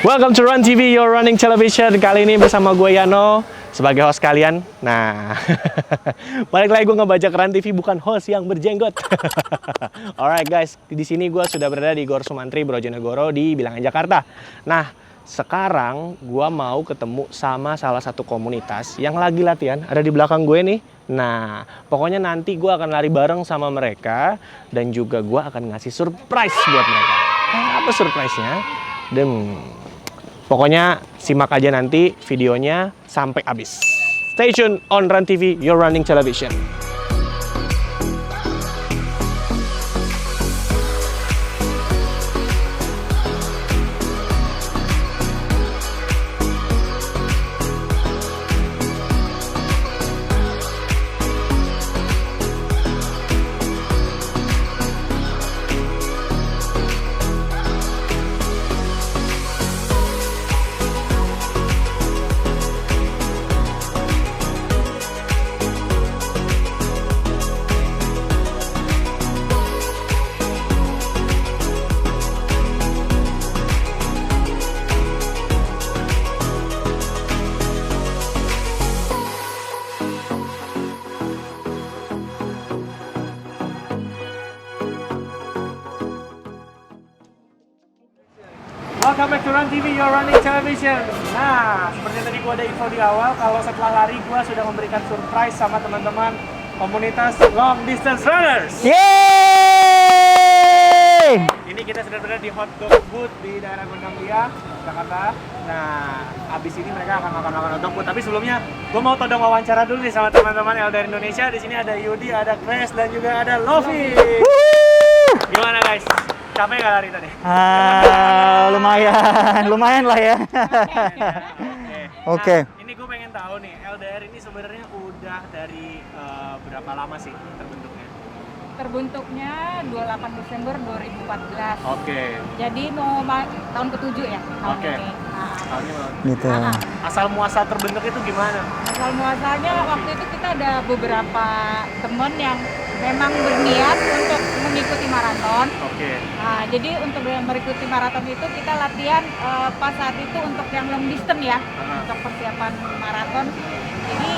Welcome to Run TV, your running television. Kali ini bersama gue Yano sebagai host kalian. Nah, balik lagi gue ngebajak Run TV, bukan host yang berjenggot. Alright guys, di sini gue sudah berada di Gor Sumantri, Brojonegoro di Bilangan Jakarta. Nah, sekarang gue mau ketemu sama salah satu komunitas yang lagi latihan, ada di belakang gue nih. Nah, pokoknya nanti gue akan lari bareng sama mereka dan juga gue akan ngasih surprise buat mereka. Apa surprise-nya? Pokoknya simak aja nanti videonya sampai habis. Stay tune on Run TV, your running television. Welcome back to Run TV, your running television. Nah, seperti tadi gue ada info di awal, kalau setelah lari gue sudah memberikan surprise sama teman-teman komunitas long distance runners. Yeay! Ini kita sudah berada di Hot Dog Booth di daerah Gondang Dia, Jakarta. Nah, abis ini mereka akan makan hot dog booth. Tapi sebelumnya, gue mau todong wawancara dulu nih sama teman-teman LDR Indonesia. Di sini ada Yudi, ada Chris, dan juga ada Lofi. Gimana guys? Capek nggak lari tadi? Lumayan lah ya. Oke. Nah, ini gue pengen tahu nih, LDR ini sebenarnya udah dari berapa lama sih terbentuknya? Terbentuknya 28 Desember 2014. Oke. Jadi mau tahun ke-7 ya tahun Oke. ini. Nah, Gitu. Asal muasal terbentuk itu gimana? asal muasalnya waktu itu kita ada beberapa temen yang memang berniat untuk mengikuti maraton. Oke. Nah, jadi untuk mengikuti maraton itu kita latihan pas saat itu untuk yang long distance ya, untuk persiapan maraton. Jadi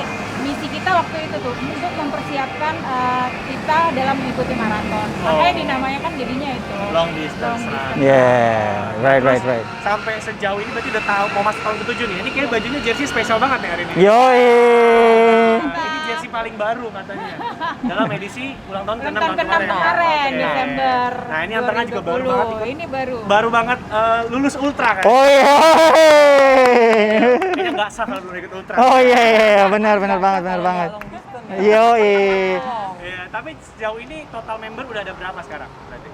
misi kita waktu itu tuh untuk mempersiapkan kita dalam mengikuti maraton. Makanya dinamanya kan jadinya itu Long distance run. Yeah, right. Sampai sejauh ini berarti udah tahu mau masuk tahun ke-7 nih. Ini kayak bajunya jersey spesial banget nih hari ini. Yoi. Nah, ini jersey paling baru katanya. Dalam edisi ulang tahun ke-6 Ulang tahun ke-6 kemarin, Oke. Desember. Nah, ini yang tengah juga baru banget. 2020. Ini baru. Baru banget lulus ultra kan? Oh iya. Kayaknya nggak sah kalau belum ikut ultra. Oh iya, benar banget. Yoi. Iya, tapi sejauh ini total member udah ada berapa sekarang? Berarti?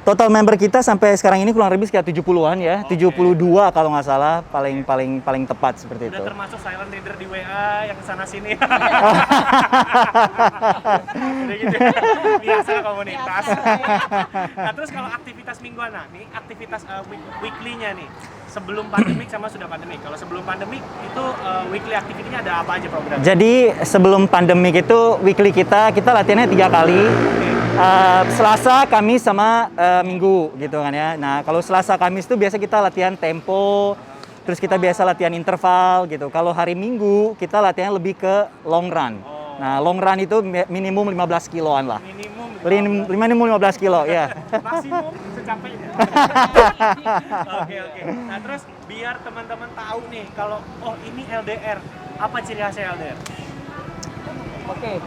Total member kita sampai sekarang ini kurang lebih sekitar 70-an ya, 72 kalau nggak salah, paling tepat seperti Udah itu. termasuk silent reader di WA yang sana sini. Udah gitu. Biasa komunitas. Nah, terus kalau aktivitas mingguan, nah, nih aktivitas weekly-nya nih. Sebelum pandemik sama sudah pandemik. Kalau sebelum pandemik itu weekly activity-nya ada apa aja program? Jadi sebelum pandemik itu weekly kita latihannya 3 kali. Selasa, Kamis, sama Minggu gitu kan ya. Nah kalau Selasa, Kamis itu biasa kita latihan tempo, terus kita biasa latihan interval gitu. Kalau hari Minggu kita latihan lebih ke long run. Nah long run itu minimum 15 kiloan lah. Minimum 15 kilo ya. Maksimum secapeknya. Oke. Nah terus biar teman-teman tahu nih kalau ini LDR, apa ciri khasnya LDR? Oke,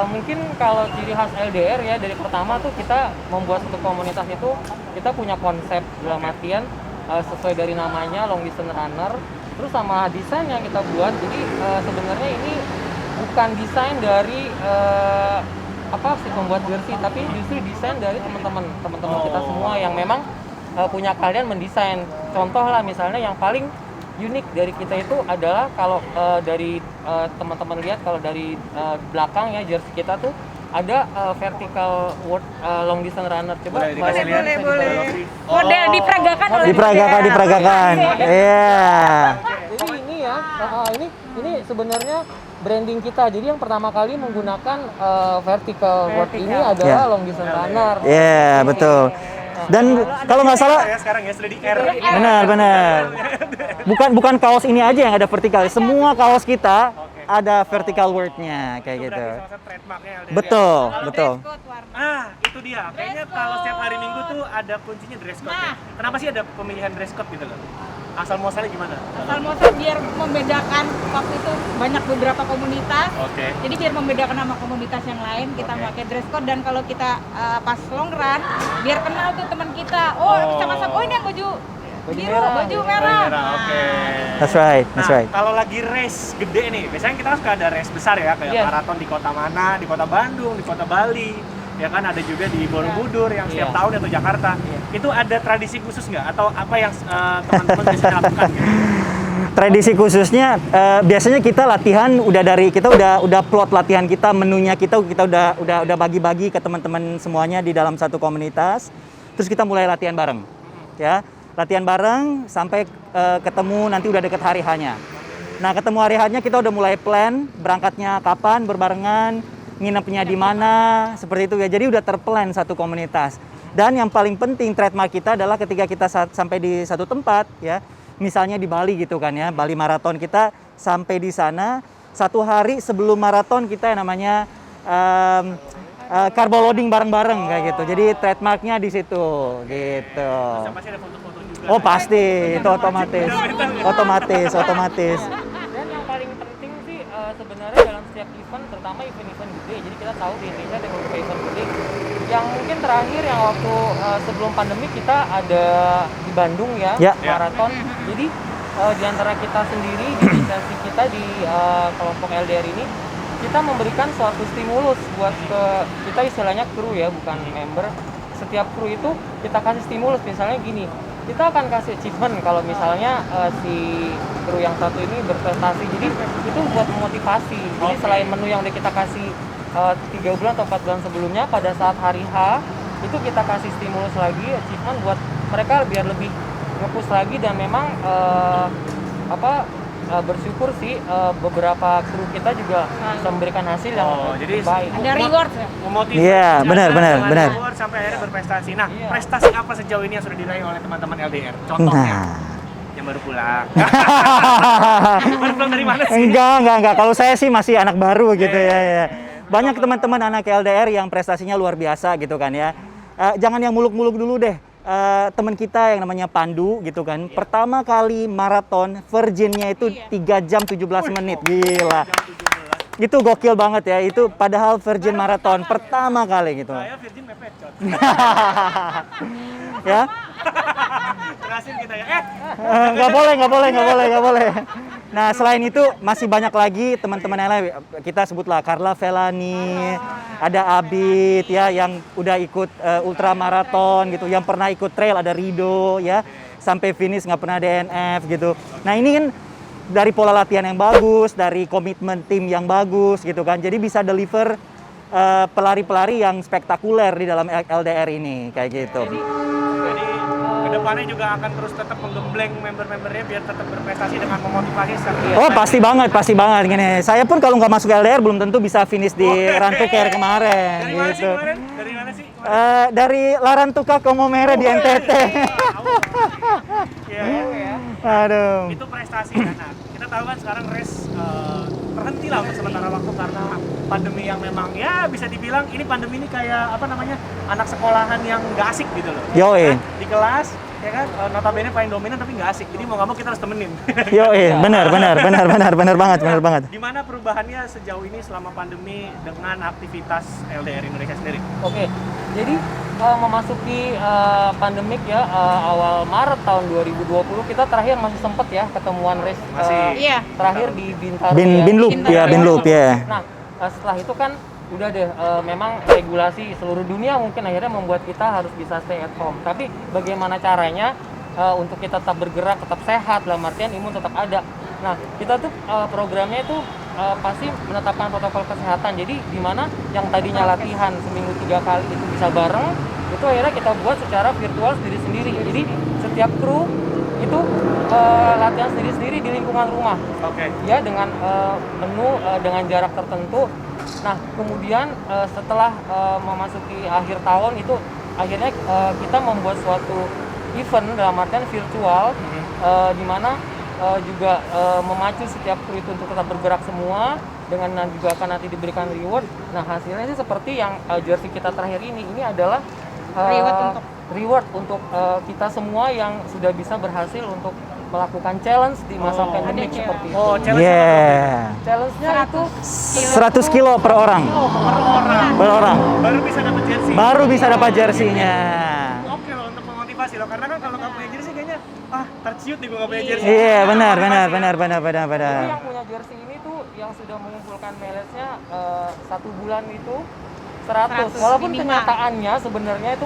mungkin kalau ciri khas LDR ya dari pertama tuh kita membuat satu komunitas itu kita punya konsep dalam artian sesuai dari namanya long distance runner, terus sama desain yang kita buat. Jadi sebenarnya ini bukan desain dari si pembuat jersey, tapi justru desain dari teman-teman kita semua yang memang punya keahlian mendesain. Contoh lah misalnya yang paling unik dari kita itu adalah kalau dari teman-teman lihat kalau dari belakang ya jersey kita tuh ada vertical word long distance runner. Coba boleh. Model diperagakan oleh Diperagakan. Iya. Jadi ini ya, ini sebenarnya branding kita. Jadi yang pertama kali menggunakan vertical word ini adalah long distance runner. Iya, betul. Dan kalau nggak salah, Ya sekarang ya sudah di R. benar. Bukan kaos ini aja yang ada vertikal, semua kaos kita ada vertical word-nya kayak gitu. Berarti salah satu trademarknya LDR. Betul, Kalau betul. dress code warna. Itu dia. Kayaknya kalau setiap hari Minggu tuh ada kuncinya dress code. Ya. Kenapa sih ada pemilihan dress code gitu loh? Asal muasalnya gimana? Asal muasal biar membedakan, waktu itu banyak beberapa komunitas. Oke. Jadi biar membedakan sama komunitas yang lain, kita pakai dress code, dan kalau kita pas long run, biar kenal tuh teman kita. Oh, sama-sama. Oh, ini yang baju biru, baju merah. Oke. That's right, that's Nah, right. kalau lagi race gede nih, biasanya kita kan suka ada race besar ya, kayak Yes. maraton di kota mana, di kota Bandung, di kota Bali, ya kan ada juga di Borobudur yang setiap Iya. tahun atau Jakarta. Itu ada tradisi khusus nggak? Atau apa yang teman-teman biasanya lakukan gitu? Tradisi khususnya biasanya kita latihan kita udah plot latihan kita, menunya kita udah bagi-bagi ke teman-teman semuanya di dalam satu komunitas. Terus kita mulai latihan bareng. Ya. Latihan bareng sampai ketemu nanti udah deket hari H-nya. Nah, ketemu hari H-nya kita udah mulai plan berangkatnya kapan, berbarengan, nginepnya di mana, seperti itu ya. Jadi udah terplan satu komunitas. Dan yang paling penting trademark kita adalah ketika kita sampai di satu tempat ya, misalnya di Bali gitu kan ya, Bali Marathon, kita sampai di sana 1 hari sebelum maraton kita yang namanya carbo loading bareng-bareng kayak gitu. Jadi trademarknya di situ gitu. Pasti ada foto-foto juga. Oh pasti, itu otomatis. Otomatis. Dan yang paling penting sih sebenarnya dalam setiap event, terutama event-event gede, jadi kita tahu di Indonesia ada beberapa event gede yang mungkin terakhir yang waktu sebelum pandemi kita ada di Bandung ya, Ya. maraton. Jadi di antara kita sendiri di inisiasi kita di kelompok LDR ini, kita memberikan suatu stimulus buat kita, istilahnya kru ya, bukan member. Setiap kru itu kita kasih stimulus, misalnya gini, kita akan kasih achievement kalau misalnya si kru yang satu ini berprestasi. Jadi itu buat motivasi. Jadi selain menu yang udah kita kasih 3 bulan atau 4 bulan sebelumnya, pada saat hari H itu kita kasih stimulus lagi, achievement buat mereka biar lebih nge-push lagi. Dan memang bersyukur sih beberapa kru kita juga bisa memberikan hasil yang jadi baik. Ada reward ya? Memotivasi. Iya, benar. Reward sampai akhirnya berprestasi. Nah, Iya. prestasi apa sejauh ini yang sudah diraih oleh teman-teman LDR? Contohnya Nah. yang baru pulang. Baru pulang dari mana sih? Enggak. Kalau saya sih masih anak baru gitu ya. Banyak teman-teman anak LDR yang prestasinya luar biasa gitu kan ya. Jangan yang muluk-muluk dulu deh. Teman kita yang namanya Pandu gitu kan. Pertama kali maraton Virginnya itu 3 jam 17 menit. Gila. Itu gokil banget ya. Itu padahal Virgin Marathon pertama kali gitu. Saya Virgin mepecot. Ya. Terakhir kita ya. Nggak boleh. Nah, selain itu masih banyak lagi teman-teman yang lain. Kita sebutlah Carla Velani, ada Abid ya yang udah ikut ultra maraton gitu, yang pernah ikut trail, ada Rido ya, sampai finish nggak pernah DNF gitu. Nah, ini kan dari pola latihan yang bagus, dari komitmen tim yang bagus gitu kan. Jadi bisa deliver pelari-pelari yang spektakuler di dalam LDR ini kayak gitu. Jadi kedepannya juga akan terus tetap menggembleng member-membernya biar tetap berprestasi dengan memotivasi setiap. Oh pasti banget gini. Saya pun kalau nggak masuk LDR belum tentu bisa finish di Run to Care kemarin. Dari mana sih Gitu. kemarin? Dari mana sih? Dari Larantuka ke Momere di NTT. Ya. Aduh. Itu prestasi kan. Nah, kita tahu kan sekarang race terhenti lah untuk sementara waktu karena pandemi yang memang ya bisa dibilang ini pandemi ini kayak apa namanya anak sekolahan yang nggak asik gitu loh. Yoi. Kan? Di kelas ya kan notabene paling dominan tapi nggak asik. Jadi mau nggak mau kita harus temenin. Benar banget. Gimana perubahannya sejauh ini selama pandemi dengan aktivitas LDR Indonesia sendiri? Oke, jadi memasuki pandemik ya, awal Maret tahun 2020 kita terakhir masih sempet ya ketemuan race Iya. terakhir di Bintaro Bin Loop ya. Nah, setelah itu kan udah deh memang regulasi seluruh dunia mungkin akhirnya membuat kita harus bisa stay at home. Tapi bagaimana caranya untuk kita tetap bergerak, tetap sehat, dalam artian imun tetap ada. Nah, kita tuh programnya itu pasti menetapkan protokol kesehatan. Jadi di mana yang tadinya latihan seminggu 3 kali itu bisa bareng, itu akhirnya kita buat secara virtual sendiri-sendiri. Jadi setiap kru itu latihan sendiri-sendiri di lingkungan rumah. Oke. Ya, dengan menu dengan jarak tertentu. Nah, kemudian setelah memasuki akhir tahun itu akhirnya kita membuat suatu event dalam artian virtual di mana juga memacu setiap kru itu untuk tetap bergerak semua, dengan juga akan nanti diberikan reward. Nah, hasilnya sih seperti yang jersey kita terakhir ini adalah reward untuk kita semua yang sudah bisa berhasil untuk melakukan challenge di masa pandemik seperti itu. Oh, challenge Challenge-nya itu 100 kilo per orang. Per orang. baru bisa dapat jersey. Baru bisa dapat jersinya. Oke loh, untuk memotivasi loh, karena kan kalau nggak punya jersey kayaknya terciut nih gue nggak punya jersey. Iya, benar. yang punya jersey ini tuh yang sudah mengumpulkan mileage-nya 1 bulan itu 100. Walaupun minimal. kenyataannya sebenarnya itu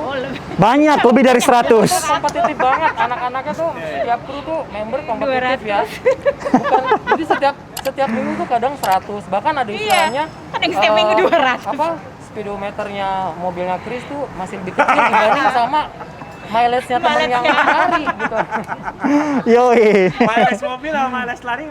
Banyak, lebih dari 100. kompetitif banget. Anak-anaknya tuh setiap kru tuh member kompetitif ya. Bukan, jadi setiap minggu tuh kadang 100. Bahkan ada istilahnya kadang setiap minggu 200. Speedometernya mobilnya Chris tuh masih lebih kecil dibanding sama mileage-nya temen yang lari gitu. Yoi. Miles mobil sama miles lari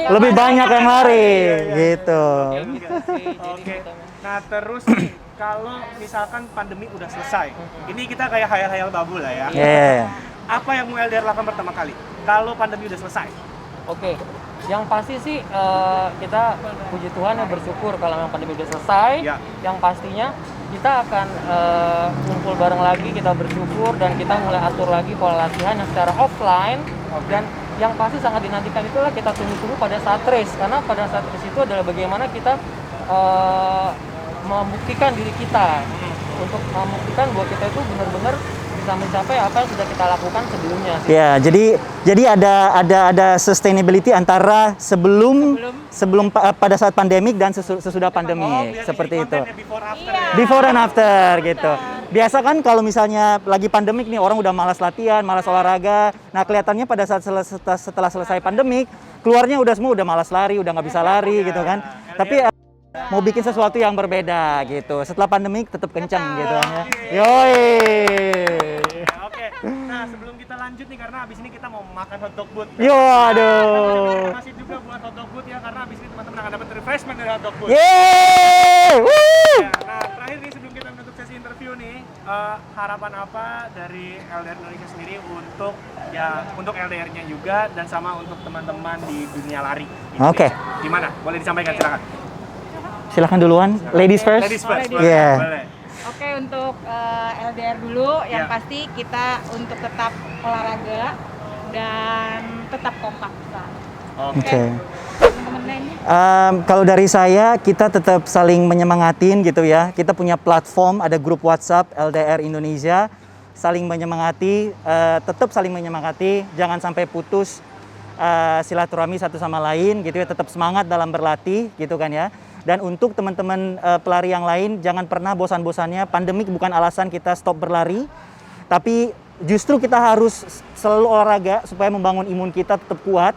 Lebih banyak yang lari gitu. Kayak gitu sih. Jadi Oke. gitu. Nah terus nih, kalau misalkan pandemi udah selesai, ini kita kayak hayal-hayal babu lah ya. Iya. Apa yang mau LDR lakukan pertama kali kalau pandemi udah selesai? Oke, yang pasti sih kita puji Tuhan ya, bersyukur kalau memang pandemi udah selesai. Ya. Yang pastinya kita akan ngumpul bareng lagi, kita bersyukur dan kita mulai atur lagi pola latihan yang secara offline. Dan yang pasti sangat dinantikan itulah kita tunggu-tunggu pada saat race, karena pada saat race itu adalah bagaimana kita membuktikan diri kita, untuk membuktikan bahwa kita itu benar-benar bisa mencapai apa yang sudah kita lakukan sebelumnya sih. Ya, jadi ada sustainability antara sebelum pada saat pandemik dan sesudah pandemik, biar seperti isi itu. kontennya before after Iya. ya. Before and after gitu. Biasa kan kalau misalnya lagi pandemik nih orang udah malas latihan, malas olahraga. Nah, kelihatannya pada saat setelah selesai pandemik, keluarnya udah semua udah malas lari, udah nggak bisa lari gitu kan. Tapi mau bikin sesuatu yang berbeda gitu. Setelah pandemik tetap kencang gitu kan ya. Yoi. Oke. Nah sebelum kita lanjut nih, karena abis ini kita mau makan hotdog boot. Yo, aduh. Masih juga buat hotdog boot ya, karena abis ini teman-teman akan dapat refreshment dari hotdog boot. Yeay! Woo! Nah terakhir nih sebelum kita menutup sesi interview nih, harapan apa dari LDR Indonesia sendiri untuk LDR-nya juga dan sama untuk teman-teman di dunia lari. Gitu. Oke. Gimana? Boleh disampaikan, silakan. Silakan duluan. Ladies first. Ladies first. Ladies boleh. Yeah. Boleh. Oke, untuk LDR dulu, yang Ya. pasti kita untuk tetap olahraga dan tetap kompak. Oke. Teman-teman lainnya. Kalau dari saya, kita tetap saling menyemangatin gitu ya. Kita punya platform, ada grup WhatsApp LDR Indonesia, saling menyemangati, tetap saling menyemangati, jangan sampai putus silaturahmi satu sama lain gitu ya. Tetap semangat dalam berlatih gitu kan ya. Dan untuk teman-teman pelari yang lain, jangan pernah bosan-bosannya. Pandemik bukan alasan kita stop berlari, tapi justru kita harus selalu olahraga supaya membangun imun kita tetap kuat,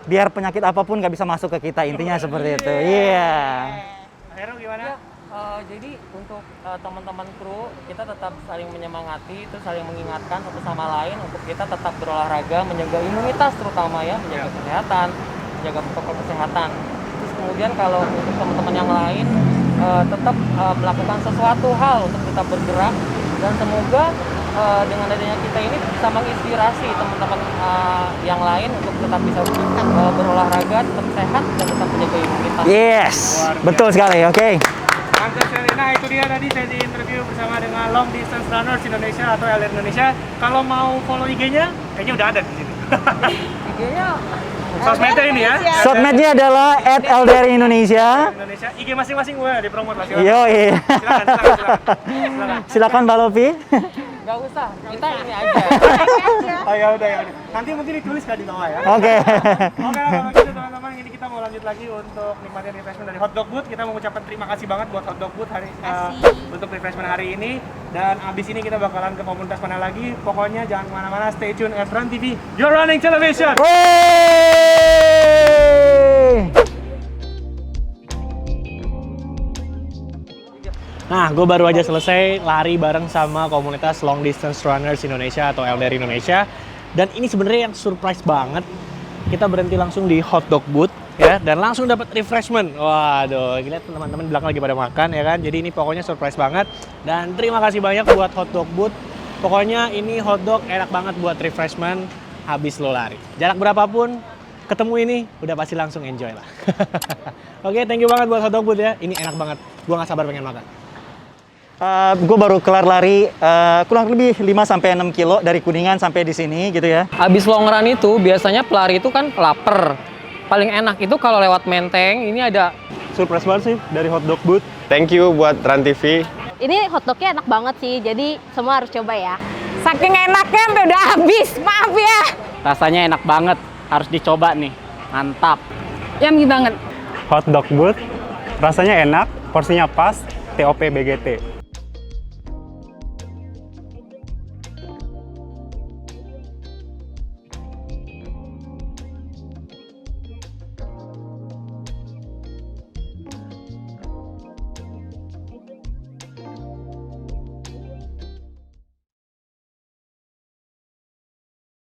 biar penyakit apapun nggak bisa masuk ke kita. Intinya seperti itu. Iya. Hero gimana? Jadi untuk teman-teman kru, kita tetap saling menyemangati, terus saling mengingatkan satu sama lain untuk kita tetap berolahraga, menjaga imunitas terutama ya, menjaga kesehatan, menjaga protokol kesehatan. Terus kemudian kalau untuk teman-teman yang lain, tetap melakukan sesuatu hal untuk tetap bergerak, dan semoga dengan adanya kita ini bisa menginspirasi teman-teman yang lain untuk tetap bisa berolahraga, tetap sehat, dan tetap menjaga imunitas. Yes, betul sekali. Oke. Mantap sekali. Nah itu dia tadi saya di interview bersama dengan Long Distance Runners Indonesia atau LDR Indonesia. Kalau mau follow IG-nya, kayaknya udah ada di sini. IG-nya Sosmednya ini ya. Sosmednya adalah @LDR Indonesia. Indonesia. IG masing-masing gue dipromot lah. Yo, Silakan. silakan Mbak Lopi. nggak usah, kita ini aja. Oh ya udah. Nanti mungkin ditulis di bawah ya. Oke. Oke, kalau gitu teman-teman, ini kita mau lanjut lagi untuk nikmatin refreshment dari Hotdog Boot. Kita mengucapkan terima kasih banget buat Hotdog Boot untuk refreshment hari ini. Dan abis ini kita bakalan ke komunitas mana lagi. Pokoknya jangan kemana-mana, stay tune at Run TV, your running television. Wey! Nah, gue baru aja selesai lari bareng sama komunitas Long Distance Runners Indonesia atau LDR Indonesia. Dan ini sebenarnya yang surprise banget. Kita berhenti langsung di Hotdog Boot ya, dan langsung dapat refreshment. Waduh, lihat teman-teman di belakang lagi pada makan ya kan. Jadi ini pokoknya surprise banget. Dan terima kasih banyak buat Hotdog Booth. Pokoknya ini hotdog enak banget buat refreshment habis lo lari. Jarak berapapun ketemu ini udah pasti langsung enjoy lah. Oke, thank you banget buat Hotdog Booth ya. Ini enak banget. Gua nggak sabar pengen makan. Gue baru kelar lari kurang lebih 5-6 kilo dari Kuningan sampai di sini gitu ya. Abis long run itu biasanya pelari itu kan lapar. Paling enak itu kalau lewat Menteng, ini ada Surprise banget sih dari Hotdog Booth. Thank you buat Run TV. Ini hotdognya enak banget sih, jadi semua harus coba ya. Saking enaknya sampai udah habis, maaf ya. Rasanya enak banget, harus dicoba nih. Mantap. Yummy banget. Hotdog Booth rasanya enak, porsinya pas, TOP BGT.